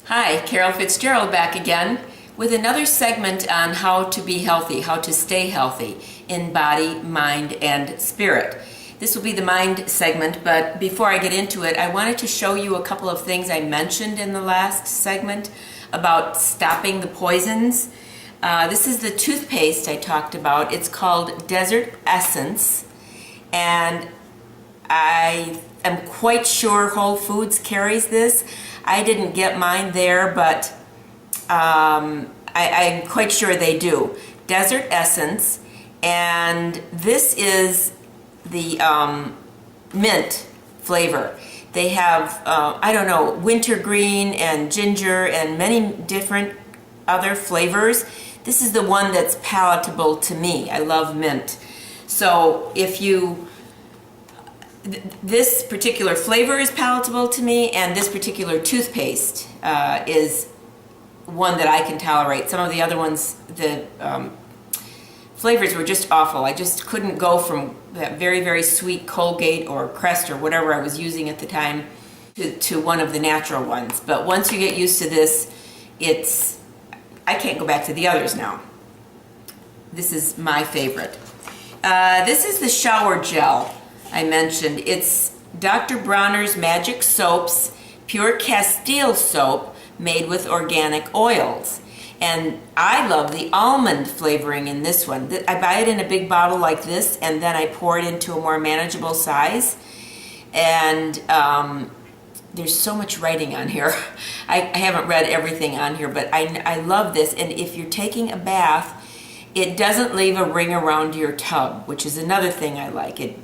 Hi, Carol Fitzgerald back again with another segment on how to be healthy, how to stay healthy in body, mind, and spirit. This will be the mind segment, but before I get into it, I wanted to show you a couple of things I mentioned in the last segment about stopping the poisons. This is the toothpaste I talked about. It's called Desert Essence, and I am quite sure Whole Foods carries this. I didn't get mine there, but I'm quite sure they do. Desert Essence, and this is the mint flavor. They have, I don't know, wintergreen and ginger and many different other flavors. This is the one that's palatable to me. I love mint. So if you this particular flavor is palatable to me, and this particular toothpaste is one that I can tolerate. Some of the other ones, the flavors were just awful. I just couldn't go from that very, very sweet Colgate or Crest or whatever I was using at the time to one of the natural ones. But once you get used to this, I can't go back to the others now. This is my favorite. This is the shower gel I mentioned. It's Dr. Bronners Magic Soaps, pure Castile soap made with organic oils. And I love the almond flavoring in this one. I buy it in a big bottle like this, and then I pour it into a more manageable size. And there's so much writing on here. I haven't read everything on here, but I love this. And if you're taking a bath, it doesn't leave a ring around your tub, which is another thing I like. It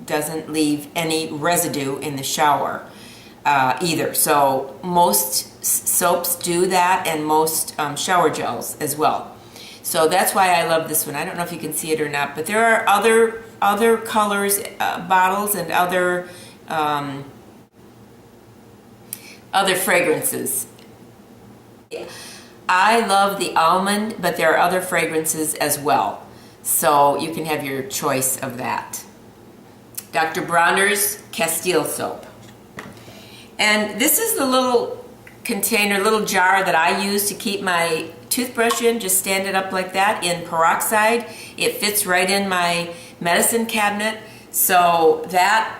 doesn't leave any residue in the shower either. So most soaps do that, and most shower gels as well. So that's why I love this one. I don't know if you can see it or not, but there are other colors, bottles, and other fragrances. I love the almond, but there are other fragrances as well. So you can have your choice of that. Dr. Bronner's Castile Soap. And this is the little container, little jar that I use to keep my toothbrush in. Just stand it up like that in peroxide. It fits right in my medicine cabinet. So that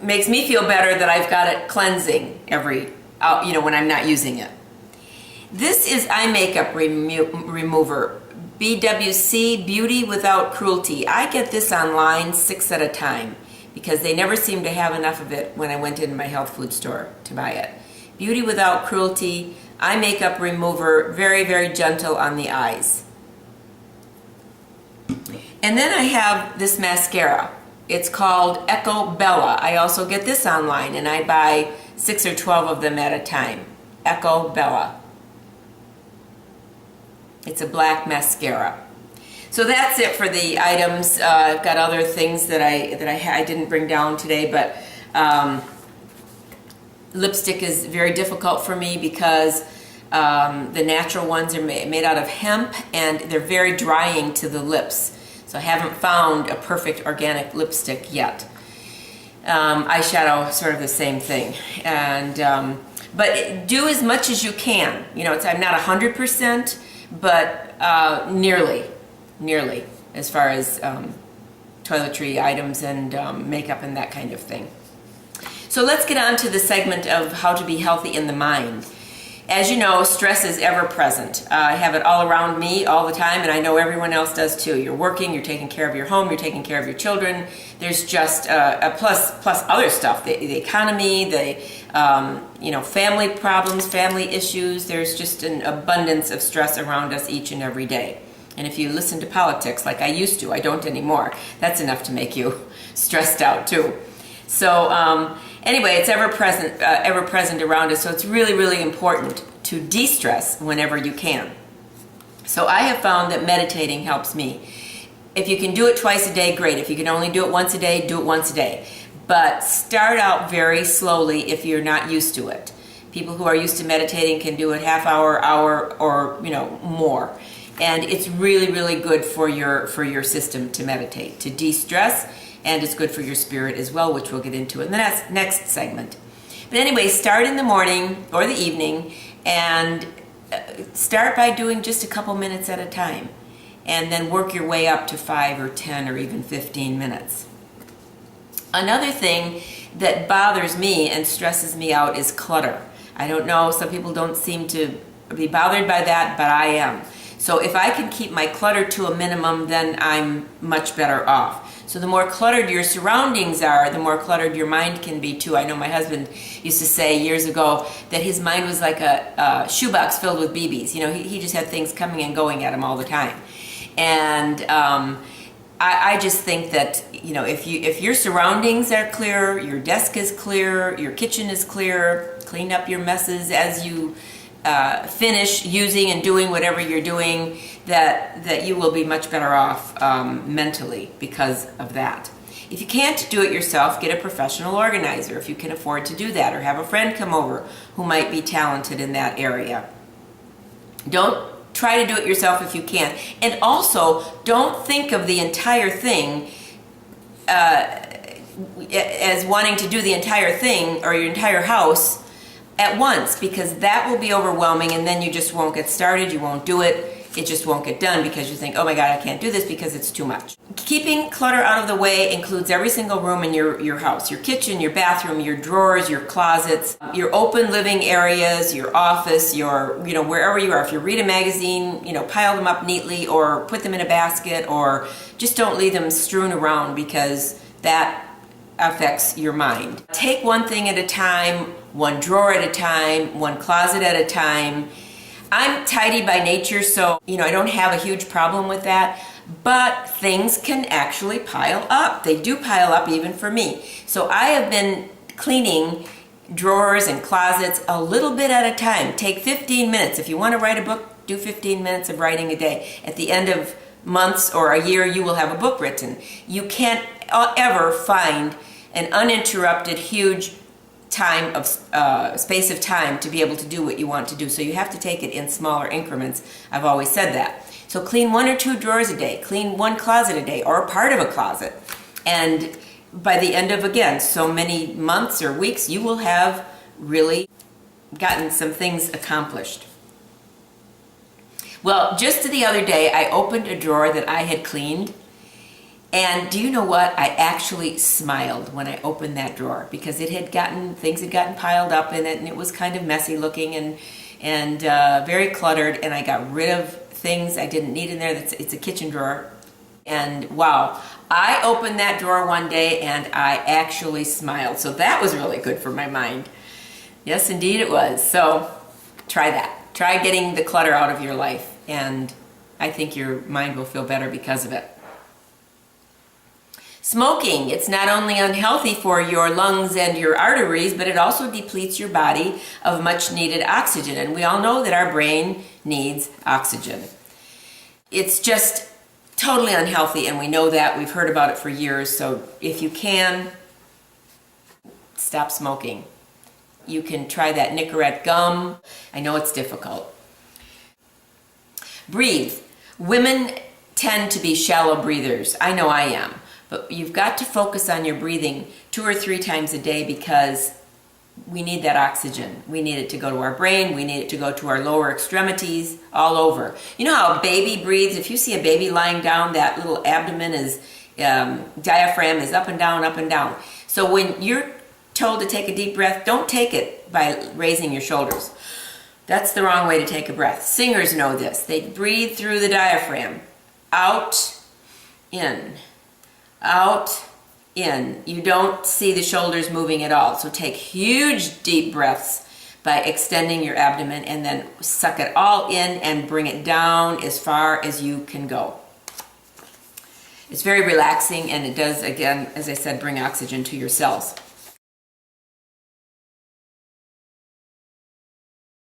makes me feel better that I've got it cleansing when I'm not using it. This is eye makeup remover. BWC, Beauty Without Cruelty. I get this online 6 at a time because they never seem to have enough of it when I went into my health food store to buy it. Beauty Without Cruelty, eye makeup remover, very, very gentle on the eyes. And then I have this mascara. It's called Echo Bella. I also get this online, and I buy 6 or 12 of them at a time. Echo Bella. It's a black mascara. So that's it for the items. I've got other things that I didn't bring down today, but lipstick is very difficult for me because the natural ones are made out of hemp, and they're very drying to the lips. So I haven't found a perfect organic lipstick yet. Eyeshadow, sort of the same thing. And but do as much as you can. You know, I'm not 100%. But nearly, as far as toiletry items and makeup and that kind of thing. So let's get on to the segment of how to be healthy in the mind. As you know, stress is ever present. I have it all around me all the time, and I know everyone else does too. You're working, you're taking care of your home, you're taking care of your children. There's just plus other stuff, the economy, family problems, family issues. There's just an abundance of stress around us each and every day. And if you listen to politics like I used to, I don't anymore, that's enough to make you stressed out too. So anyway, it's ever present around us, so it's really, really important to de-stress whenever you can. So I have found that meditating helps me. If you can do it twice a day, great. If you can only do it once a day, do it once a day. But start out very slowly if you're not used to it. People who are used to meditating can do it half hour, or more. And it's really, really good for your system to meditate, to de-stress, and it's good for your spirit as well, which we'll get into in the next segment. But anyway, start in the morning or the evening, and start by doing just a couple minutes at a time, and then work your way up to 5 or 10 or even 15 minutes. Another thing that bothers me and stresses me out is clutter. I don't know, some people don't seem to be bothered by that, but I am. So if I can keep my clutter to a minimum, then I'm much better off. So the more cluttered your surroundings are, the more cluttered your mind can be too. I know my husband used to say years ago that his mind was like a shoebox filled with BBs. You know, he just had things coming and going at him all the time. And I just think that, you know, if your surroundings are clear, your desk is clear, your kitchen is clear, clean up your messes as you finish using and doing whatever you're doing, that you will be much better off mentally because of that. If you can't do it yourself, get a professional organizer if you can afford to do that, or have a friend come over who might be talented in that area. Don't try to do it yourself if you can. And also, don't think of the entire thing as wanting to do the entire thing or your entire house at once, because that will be overwhelming, and then you just won't get started, you won't do it, it just won't get done because you think, oh my God, I can't do this because it's too much. Keeping clutter out of the way includes every single room in your house, your kitchen, your bathroom, your drawers, your closets, your open living areas, your office, your, you know, wherever you are. If you read a magazine, you know, pile them up neatly or put them in a basket, or just don't leave them strewn around, because that affects your mind. Take one thing at a time, one drawer at a time, one closet at a time. I'm tidy by nature, so, you know, I don't have a huge problem with that, but things can actually pile up. They do pile up even for me. So I have been cleaning drawers and closets a little bit at a time. Take 15 minutes. If you want to write a book, do 15 minutes of writing a day. At the end of months or a year, you will have a book written. You can't ever find an uninterrupted, huge time of space of time to be able to do what you want to do. So you have to take it in smaller increments. I've always said that. So clean 1 or 2 drawers a day, clean 1 closet a day, or a part of a closet. And by the end of, again, so many months or weeks, you will have really gotten some things accomplished. Well, just the other day, I opened a drawer that I had cleaned. And do you know what? I actually smiled when I opened that drawer, because things had gotten piled up in it, and it was kind of messy looking and very cluttered, and I got rid of things I didn't need in there. It's a kitchen drawer. And wow, I opened that drawer one day and I actually smiled. So that was really good for my mind. Yes, indeed it was. So try that. Try getting the clutter out of your life, and I think your mind will feel better because of it. Smoking, it's not only unhealthy for your lungs and your arteries, but it also depletes your body of much needed oxygen. And we all know that our brain needs oxygen. It's just totally unhealthy, and we know that. We've heard about it for years. So if you can, stop smoking. You can try that Nicorette gum. I know it's difficult. Breathe. Women tend to be shallow breathers. I know I am. But you've got to focus on your breathing 2 or 3 times a day, because we need that oxygen. We need it to go to our brain. We need it to go to our lower extremities, all over. You know how a baby breathes? If you see a baby lying down, that little abdomen is, diaphragm is up and down, up and down. So when you're told to take a deep breath, don't take it by raising your shoulders. That's the wrong way to take a breath. Singers know this. They breathe through the diaphragm. Out, in. Out, in. You don't see the shoulders moving at all. So take huge deep breaths by extending your abdomen, and then suck it all in and bring it down as far as you can go. It's very relaxing, and it does, again, as I said, bring oxygen to your cells.